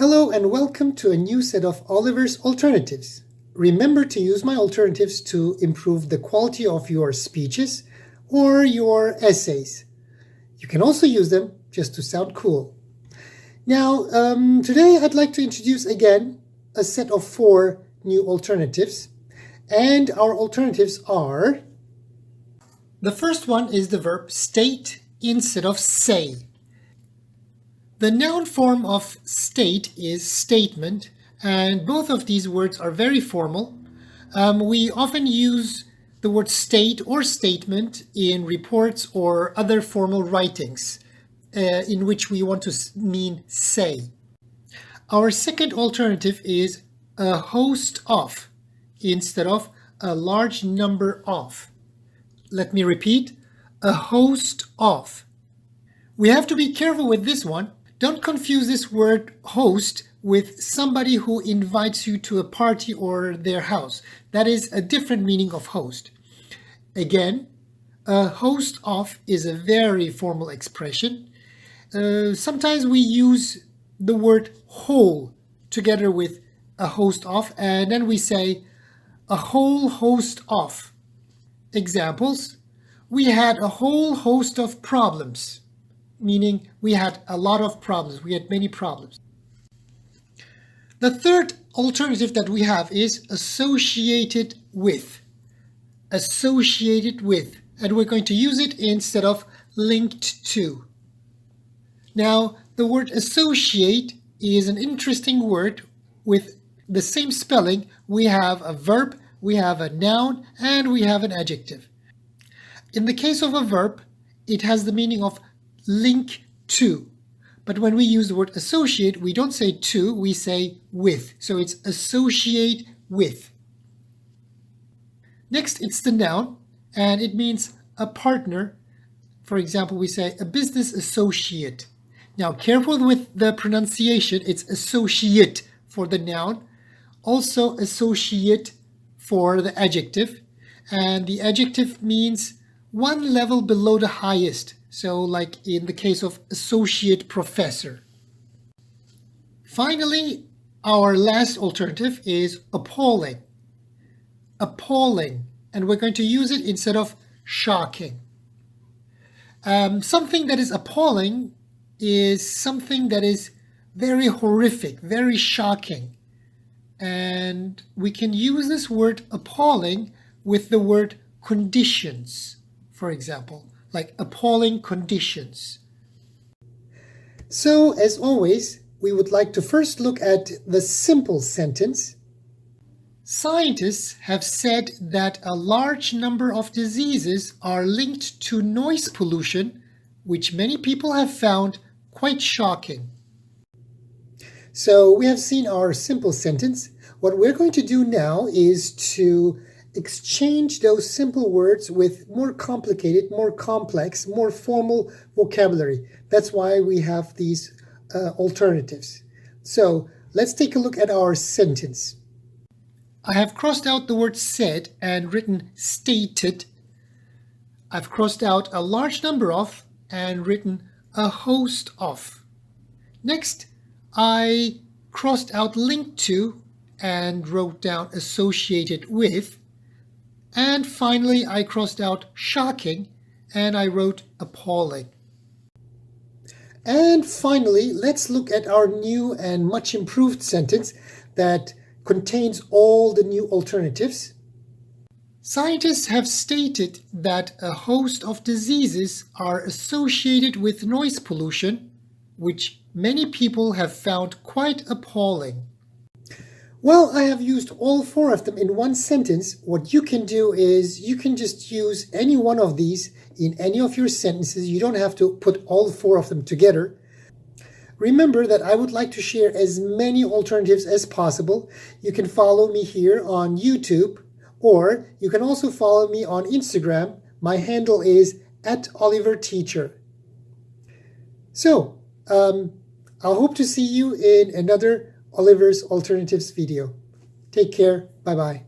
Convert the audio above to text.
Hello and welcome to a new set of Oliver's Alternatives. Remember to use my alternatives to improve the quality of your speeches or your essays. You can also use them just to sound cool. Now, today I'd like to introduce again a set of 4 new alternatives. And our alternatives are... The first one is the verb state instead of say. The noun form of state is statement, and both of these words are very formal. We often use the word state or statement in reports or other formal writings in which we want to mean say. Our second alternative is a host of instead of a large number of. Let me repeat, a host of. We have to be careful with this one. Don't confuse this word host with somebody who invites you to a party or their house. That is a different meaning of host. Again, a host of is a very formal expression. Sometimes we use the word whole together with a host of, and then we say a whole host of. Examples: we had a whole host of problems. Meaning we had a lot of problems, we had many problems. The third alternative that we have is associated with. Associated with, and we're going to use it instead of linked to. Now, the word associate is an interesting word. With the same spelling, we have a verb, we have a noun, and we have an adjective. In the case of a verb, it has the meaning of link to. But when we use the word associate, we don't say to, we say with. So it's associate with. Next, it's the noun, and it means a partner. For example, we say a business associate. Now, careful with the pronunciation. It's associate for the noun, also associate for the adjective. And the adjective means one level below the highest. So like in the case of associate professor. Finally, our last alternative is appalling. Appalling. And we're going to use it instead of shocking. Something that is appalling is something that is very horrific, very shocking. And we can use this word appalling with the word conditions, for example. Like appalling conditions. So, as always, we would like to first look at the simple sentence. Scientists have said that a large number of diseases are linked to noise pollution, which many people have found quite shocking. So, we have seen our simple sentence. What we're going to do now is to exchange those simple words with more complicated, more complex, more formal vocabulary. That's why we have these alternatives. So let's take a look at our sentence. I have crossed out the word said and written stated. I've crossed out a large number of and written a host of. Next, I crossed out linked to and wrote down associated with. And finally, I crossed out shocking and I wrote appalling. And finally, let's look at our new and much improved sentence that contains all the new alternatives. Scientists have stated that a host of diseases are associated with noise pollution, which many people have found quite appalling. Well, I have used all 4 of them in one sentence. What you can do is you can just use any one of these in any of your sentences. You don't have to put all 4 of them together. Remember that I would like to share as many alternatives as possible. You can follow me here on YouTube, or you can also follow me on Instagram. My handle is @OliverTeacher. So, I'll hope to see you in another Oliver's Alternatives video. Take care. Bye-bye.